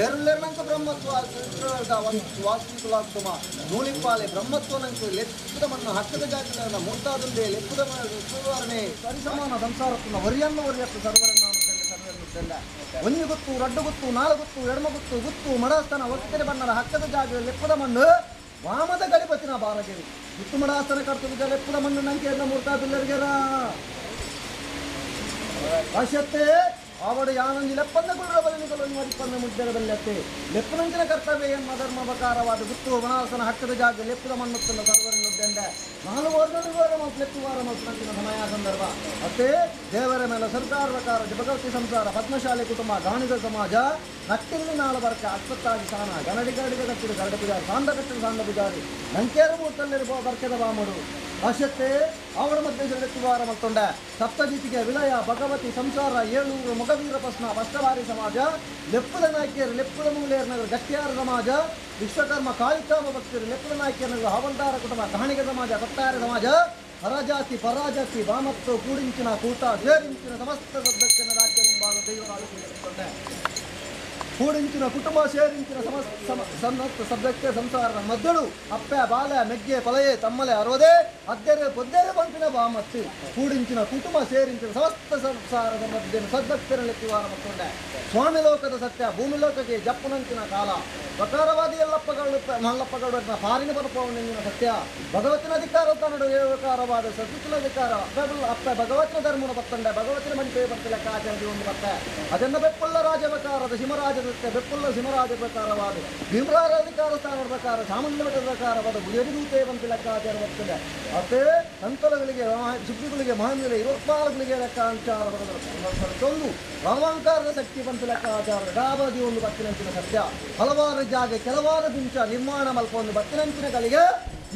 ಏರುಲ್ಲೆರ್ನಂಕ ಬ್ರಹ್ಮತ್ವ ವಾಸ್ತುಲಾಗ್ತಮ ನೂಲಿಪ್ಪಾಲೆ ಬ್ರಹ್ಮತ್ವನಂಕು ಲೆಕ್ಕದಮನ್ನು ಹಕ್ಕದ ಜಾತಿನ ಮುಂತಾದಂತೆ ಲೆಕ್ಕದ ಸರಿಸಮಾನ ಸಂಸಾರತ್ನ ಒರಿಯನ್ನು ಒರಿಯತ್ತು ಸರ್ವರನ್ನು ಸರ್ವರನ್ನುತ್ತಲ್ಲ ಒಂದು ಗುತ್ತು ರಡ್ಡು ಗುತ್ತು ನಾಳು ಗುತ್ತು ಎಡಮ ಗುತ್ತು ಗುತ್ತು ಮಡಾಸ್ತನ ಒತ್ತರೆ ಬಣ್ಣದ ಹಕ್ಕದ ಜಾಗ ಲೆಪ್ಪದ ಮಣ್ಣು ವಾಮದ ಗಡಿಪತಿನ ಬಾರಗಿರಿ ಗುತ್ತು ಮಡಾಸ್ತನ ಕರ್ತದ ಲೆಪ್ಪದ ಮಣ್ಣು ನಂಕೆಯನ್ನ ಮೂರ್ತಾ ಬಿಲ್ಲರಿಗೆರ ಅಶತ್ತೆ ಅವಡು ಯಾನಂದಿ ಲೆಪ್ಪಂದ ಗುರುಡ ಬಲಿನಿಗಳು ಮರಿಪಂದ ಮುದ್ದೆರ ಬಲ್ಲತ್ತೆ ಲೆಪ್ಪನಂಚಿನ ಕರ್ತವ್ಯ ಎನ್ನ ಧರ್ಮ ಬಕಾರವಾದ ಗುತ್ತು ವನಾಸನ ಹಕ್ಕದ ಜಾಗ ಲೆಪ್ಪದ ಮಣ್ಣುತ್ತಲ್ಲ ಸರ್ವರನ್ನುದ್ದಂಡ 4 ವರ್ಷ ಮತ್ತು ಲೆಪ್ಪುವಾರ ಮತ್ತು ಸಮಯ ಸಂದರ್ಭ ಮತ್ತೆ ದೇವರ ಮೇಲೆ ಸರ್ಕಾರದ ಕಾರ್ಯ ಭಗವತಿ ಸಂಸಾರ ಪದ್ಮಶಾಲೆ ಕುಟುಂಬ ಗಾಣಿಗ ಸಮಾಜ ನಟ್ಟಿಲ್ಲಿ 4 ಬರ್ಕ ಅಕ್ಷತ್ತಾಗಿ ಸಾನ ಗನಡಿ ಗರಡಿಗೆ ಕಟ್ಟಿದ ಗರಡ ಪೂಜಾರಿ ಸಾಂದ ಕಟ್ಟಿದ ಸಾಂದ ಪೂಜಾರಿ ನಂಕೇರು ಮೂರ್ತಲ್ಲಿರುವ ಬರ್ಕೆದ ಬಾಮಡು ಅಶತ್ತೆ ಅವಳ ಮಧ್ಯೆ ಲೆಕ್ಕುವಾರ ಮತ್ತೊಂಡ ಸಪ್ತಗೀತಿಗೆ ವಿಲಯ ಭಗವತಿ ಸಂಸಾರ 7 ಮೊಗವೀರ ಪ್ರಶ್ನ ಅಷ್ಟವಾರಿ ಸಮಾಜ ಲೆಪ್ಪದ ನಾಯಕಿಯರು ಲೆಪ್ಪದ ಮೂಲೆಯರ ನಗರ ಗಟ್ಟಿಯಾರ ಸಮಾಜ ವಿಶ್ವಕರ್ಮ ಕಾಳಿಕಾಮ ಭಕ್ತರು ಲೆಪ್ಪದ ನಾಯಕಿಯರ ನಗರ ಹವಲ್ದಾರ ಕುಟುಂಬ ಗಾಣಿಗ ಸಮಾಜ ಭಕ್ತಾರ ಸಮಾಜ ಹರಜಾತಿ ಪರಾಜಾತಿ ಬಾಮತ್ತು ಕೂಡಿಂಚಿನ ಕೂಟ ಬೇರಿಂಚಿನ ಸಮಸ್ತ ಸದಸ್ಯನ ರಾಜ್ಯ ಮುಂಭಾಗ ದೈವರಾಳು ಕೂಡಿಂಚಿನ ಕುಟುಂಬ ಸೇರಿಂಚಿನ ಸಮಸ್ತ ಸಭ್ಯಕ್ಕೆ ಸಂಸಾರದ ಮದ್ದಳು ಅಪ್ಪೆ ಬಾಲೆ ಮೆಗ್ಗೆ ಪಲಯೆ ತಮ್ಮಲೆ ಅರೋದೆ ಅದ್ದೆರೆ ಪೊದ್ದೆರೆ ಬಂಪಿನ ಬಾಮತ್ತು ಕೂಡಿಂಚಿನ ಕುಟುಂಬ ಸೇರಿಂಚಿನ ಸಮಸ್ತ ಸಂಸಾರದ ಮಧ್ಯೆ ಸದ್ಭಕ್ತರ ಲೆಕ್ಕಿವಾರ ಮತ್ತೊಂಡೆ ಸ್ವಾಮಿ ಲೋಕದ ಸತ್ಯ ಭೂಮಿ ಲೋಕಕ್ಕೆ ಜಪ್ಪನಂಚಿನ ಕಾಲ ಪ್ರಕಾರವಾದಿ ಮಲ್ಲಪ್ಪಗಳು ಪಾರಿನ ಬರಪವನಿನ ಸತ್ಯ ಭಗವತಿನ ಅಧಿಕಾರ ತನ್ನಡು ಏಕಾರವಾದ ಸದ್ಗುಲ ಅಧಿಕಾರ ಅಪ್ಪ ಭಗವತಿನ ಧರ್ಮನ ಬತ್ತಂಡೆ ಭಗವತಿನ ಮಂಟೆ ಬತ್ತ ಲೆಕ್ಕಾಚಾರದಿ ಒಂದು ಬತ್ತೆ ಅದನ್ನು ಬೆಪ್ಪುಳ್ಳ ರಾಜವಕಾರದ ಸಿಂಹರಾಜ ಬೆಪ್ಪುಳ್ಳ ಸಿಂಹರಾಜ ಪ್ರಕಾರವಾದ ಭೀಮರಾರ ಅಧಿಕಾರ ಸ್ಥಾನದ ಪ್ರಕಾರ ಸಾಮಾನ್ಯ ಮಠದ ಪ್ರಕಾರವಾದ ಗುರಿಯರಿದೂತೆ ಬಂತ ಲೆಕ್ಕಾಚಾರ ಬರ್ತದೆ ಮತ್ತೆ ಸಂತಲಗಳಿಗೆ ಸುದ್ದಿಗಳಿಗೆ ಮಹಂದಿಗೆ 24ಗಳಿಗೆ ಲೆಕ್ಕಾಚಾರ ಬರೋದು ರಾಮಾಂಕಾರದ ಶಕ್ತಿ ಬಂತ ಲೆಕ್ಕಾಚಾರ ಡಾಬದಿ ಒಂದು ಬತ್ತಿನಂಚಿನ ಸತ್ಯ ಹಲವಾರು ಜಾಗ ಕೆಲವಾರು ನಿಮಿಷ ನಿರ್ಮಾಣ ಮಲ್ಪ ಒಂದು ಬತ್ತಿನಂಚಿನಗಳಿಗೆ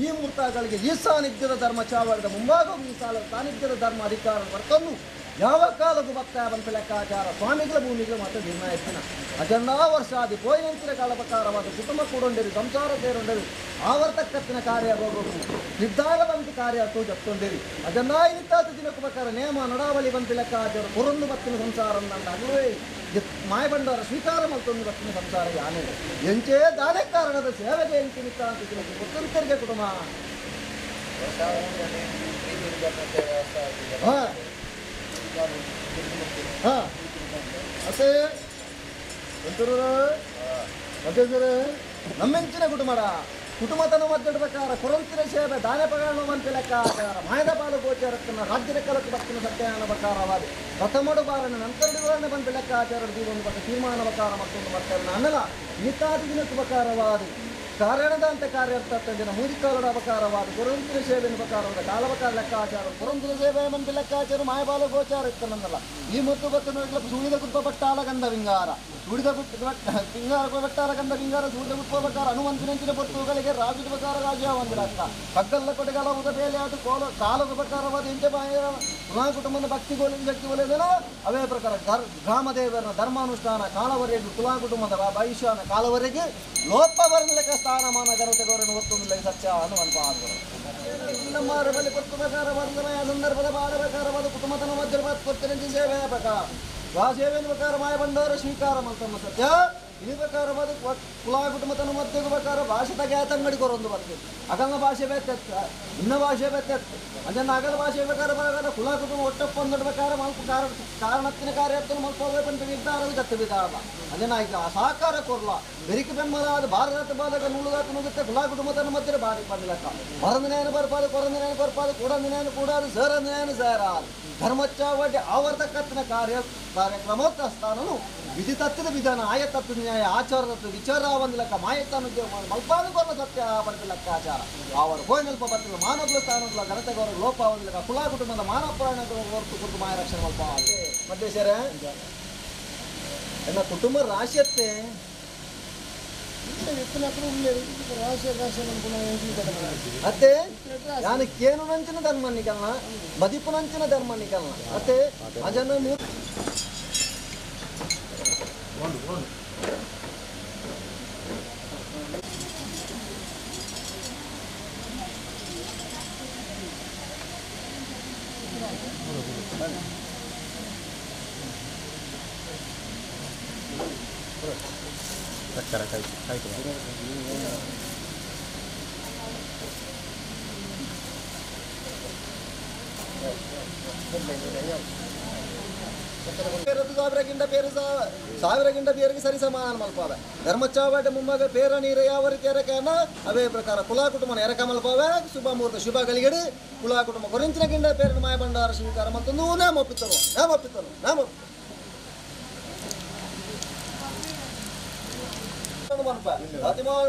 ಈ ಮೂರ್ತಗಳಿಗೆ ಈ ಸಾನ್ನಿಧ್ಯದ ಧರ್ಮ ಚಾವಳದ ಮುಂಭಾಗವು ಈ ಸಾಲ ಸಾನ್ನಿಧ್ಯದ ಧರ್ಮ ಅಧಿಕಾರ ಬರ್ತಂದು ಯಾವ ಕಾಲಕ್ಕೂ ಭಕ್ತ ಬಂತ ಲೆಕ್ಕಾಚಾರ ಸ್ವಾಮಿಗಳ ಭೂಮಿಗಳು ಮತ್ತು ನಿರ್ಣಯಿಸಿನ ಅಜನ್ನ ವರ್ಷಾದಿ ಪೋಯಿನಂಚಿನ ಕಾಲ ಪ್ರಕಾರವಾದ ಕುಟುಂಬ ಕೂಡೊಂಡಿರಿ ಸಂಸಾರ ಸೇರೊಂಡರು ಆವರ್ತಕ್ಕತ್ತಿನ ಕಾರ್ಯ ಹೋಗೋದು ನಿರ್ಧಾರ ಬಂತು ಕಾರ್ಯ ತೂ ಜಪ್ತೊಂಡಿರಿ ಅಜನ್ನ ಇತ್ತಾದ ದಿನಕ್ಕೂ ಪ್ರಕಾರ ನೇಮ ನಡಾವಳಿ ಬಂತ ಲೆಕ್ಕಾಚಾರ ಪುರೊಂದು ಬತ್ತಿನ ಸಂಸಾರ ಅಗುವೇ ಮಾಯ ಬಂಡವರ ಸ್ವೀಕಾರ ಮತ್ತೊಂದು ಬತ್ತಿನ ಸಂಸಾರ ಯಾನೆ ಎಂಚೇ ದಾನೆ ಕಾರಣದ ಸೇವೆಗೆ ಎಂಟಿ ನಿತ್ತ ಅಂತ ಗೊತ್ತಂತರಿಗೆ ಕುಟುಂಬ ಅದೇ ನಮ್ಮೆಂಚಿನ ಕುಟುಂಬ ಕುಟುಂಬತನ ಮಧ್ಯದ ಪ್ರಕಾರ ಪುರಂತಿನ ಸೇವೆ ದಾನೆ ಪಗಾಣುವಂತೆ ಲೆಕ್ಕಾಚಾರ ಮಾಯದ ಪಾಲು ಗೋಚರಕ್ಕನ್ನ ರಾಜ್ಯದ ಕಲಕ್ಕೆ ಬತ್ತಿನ ಸತ್ಯಾನ ಪ್ರಕಾರವಾದ ಪ್ರಥಮಡು ಬಾರನ ನಂತರ ವಿವರಣೆ ಬಂದ ಲೆಕ್ಕಾಚಾರದ ಒಂದು ಬತ್ತ ತೀರ್ಮಾನ ಪ್ರಕಾರ ಮತ್ತೊಂದು ಬರ್ತಲ್ಲ ಅನ್ನಲ್ಲ ನಿತ್ತಾದಿ ದಿನಕ್ಕೆ ಪ್ರಕಾರವಾದ ಕಾರಣದ ಅಂತ ಕಾರ್ಯಾರ್ಥ ಜನ ಮೂದಿಕಾಲದ ಅಪಕಾರವಾದ ಪುರಂತಿನ ಸೇವೆಯ ಪ್ರಕಾರವಾದ ಕಾಲವಕಾರ ಲೆಕ್ಕಾಚಾರ ಪುರಂತಿನ ಸೇವೆ ಮಂದಿ ಲೆಕ್ಕಾಚಾರ ಮಾಯಬಾಲ ಗೋಚಾರ ಇತ್ತನಲ್ಲ ಈ ಮತ್ತು ಬತ್ತ ಸುಳಿದ ಕುಟ್ಟ ಬಟ್ಟಾಲ ಗಂಧ ವಿಂಗಾರ ಸುಳಿದ ವಿಂಗಾರ ಬಟ್ಟಾಲ ಗಂಧ ವಿಂಗಾರ ಸುಳಿದ ಕುಟ್ಟ ಪ್ರಕಾರ ಅನುವಂತಿನಂಚಿನ ಪೊತ್ತುಗಳಿಗೆ ರಾಜದ ಪ್ರಕಾರ ರಾಜ್ಯ ಒಂದಿರಕ್ಕ ಕಗ್ಗಲ್ಲ ಕೊಟ್ಟೆಗಾಲ ಉದ ಬೇಲೆ ಅದು ಕಾಲದ ಪ್ರಕಾರವಾದ ಇಂತೆ ಬಾಯ ಪುನಃ ಕುಟುಂಬದ ಭಕ್ತಿ ಗೋಲಿಗೆ ಶಕ್ತಿ ಒಲೆದೇನೋ ಅವೇ ಪ್ರಕಾರ ಗ್ರಾಮದೇವರ ಧರ್ಮಾನುಷ್ಠಾನ ಕಾಲವರೆಗೂ ತುಲಾ ಕುಟುಂಬದ ಭವಿಷ್ಯನ ಕಾಲವರೆಗೆ ಲೋಪ ಬರಲಿಕ್ಕೆ ಸ್ಥಾನಮಾನ ಘನತೆಗೋರನ್ನು ಒತ್ತೊಂದಿಲ್ಲ ಈ ಸತ್ಯ ಅನ್ನುವಂತ ನಮ್ಮ ಬಳಿ ಕೊಟ್ಟು ಪ್ರಕಾರ ವರ್ಧನೆಯ ಸಂದರ್ಭದ ಬಾಳ ಪ್ರಕಾರವಾದ ಕುಟುಂಬತನ ಮಧ್ಯ ಕೊಟ್ಟಿನ ಸೇವೆಯ ಪ್ರಕಾರ ಆ ಸೇವೆಯ ಪ್ರಕಾರ ಮಾಯ ಬಂಡವರ ಸ್ವೀಕಾರ ಮಾಡ್ತಮ್ಮ ಸತ್ಯ ಈ ಪ್ರಕಾರವಾದ ಕುಲಾ ಕುಟುಂಬತನ ಮಧ್ಯದ ಪ್ರಕಾರ ಭಾಷೆ ತಗ್ಯಾತ ಅಂಗಡಿ ಕೊರೊಂದು ಬರ್ತದೆ ಅಗಲ ಭಾಷೆ ಬೆತ್ತೆತ್ತ ಇನ್ನ ಭಾಷೆ ಬೆತ್ತೆತ್ತ ಅದನ್ನು ಅಗಲ ಭಾಷೆ ಪ್ರಕಾರ ಬರಗಾರ ಕುಲಾ ಕುಟುಂಬ ಒಟ್ಟೊಪ್ಪೊಂದು ಪ್ರಕಾರ ಮಲ್ಪ ಕಾರಣತ್ತಿನ ಕಾರ್ಯತ್ನ ಮಲ್ಪ ಹೋಗ್ಬೇಕಂತ ನಿರ್ಧಾರದ ಗತ್ತು ಬಿದ್ದಾರ ಅದನ್ನ ಆಯ್ತು ಆ ಸಹಕಾರ ಕೊರ್ಲ ಬೆರಿಕೆ ಬೆಂಬಲಾದ ಭಾರತ ಬಾಲಕ ನುಳುಗಾತ ನುಗುತ್ತೆ ಕುಲಾ ಕುಟುಂಬತನ ಮಧ್ಯೆ ಬಾರಿ ಬಂದಿಲಕ್ಕ ಹೊರಂದಿನೇನು ಬರ್ಪಾದು ಕೊರಂದಿನೇನು ಬರ್ಪಾದು ಕೂಡಂದಿನೇನು ಕೂಡಾದು ಸೇರಂದಿನೇನು ಸೇರಾದು ಧರ್ಮಚ್ಚಾವಡ್ಡಿ ಆವರ್ತಕತ್ತಿನ ಕಾರ್ಯಕ್ರಮೋತ್ತ ಸ್ಥಾನನು ವಿಧಿ ತತ್ವದ ವಿಧಾನ ಆಯ ತತ್ವ ನ್ಯಾಯ ಆಚಾರ ತತ್ವ ವಿಚಾರ ಒಂದು ಲೆಕ್ಕ ಮಾಯತ್ತಾನು ಮಲ್ಪಾನು ಕೊರಲ ಸತ್ಯ ಬರೆದ ಲೆಕ್ಕಾಚಾರ ಅವರು ಹೋಯ್ನಲ್ಪ ಬರ್ತಿಲ್ಲ ಮಾನವ ಸ್ಥಾನಗಳ ಘನತೆಗೌರ ಲೋಪ ಒಂದು ಲೆಕ್ಕ ಕುಲಾ ಕುಟುಂಬದ ಮಾನವ ಪ್ರಾಣಗಳ ಹೊರತು ಕುರಿತು ಮಾಯ ರಕ್ಷಣೆ ಮಲ್ಪ ಮಧ್ಯೆ ಸೇರ ಎನ್ನ ಕುಟುಂಬ ರಾಶಿಯತ್ತೆ ಅತ್ತೆ ಯಾನಕ್ಕೇನು ನಂಚಿನ ಧರ್ಮನಿಕಲ್ನ ಮದಿಪು ನಂಚಿನ ಧರ್ಮನಿಕಲ್ನ ಅತ್ತೆ ಅಜನ ಸಾವಿರಕ್ಕಿಂತ ಪೇರು ಸಾವಿರಕ್ಕಿಂತ ಪೇರಿಗೆ ಸರಿ ಸಮಾನ ಮಲ್ಪಾವೆ ಧರ್ಮಚ್ಚಾವಟ ಮುಮ್ಮಗ ಪೇರ ನೀರ ಯಾವ ರೀತಿ ಎರಕನ ಅವೇ ಪ್ರಕಾರ ಕುಲ ಕುಟುಂಬನ ಎರಕ ಮಲ್ಪಾವೆ ಶುಭ ಮುಹೂರ್ತ ಶುಭ ಗಳಿಗೆಡಿ ಕುಲ ಕುಟುಂಬ ಕೊರಿಂಚಿನಗಿಂತ ಪೇರಿನ ಮಾಯ ಭಂಡಾರ ಸ್ವೀಕಾರ ಮತ್ತೊಂದು ನಾಮೊಪ್ಪಿತ್ತನು ಅತಿಮಾಡ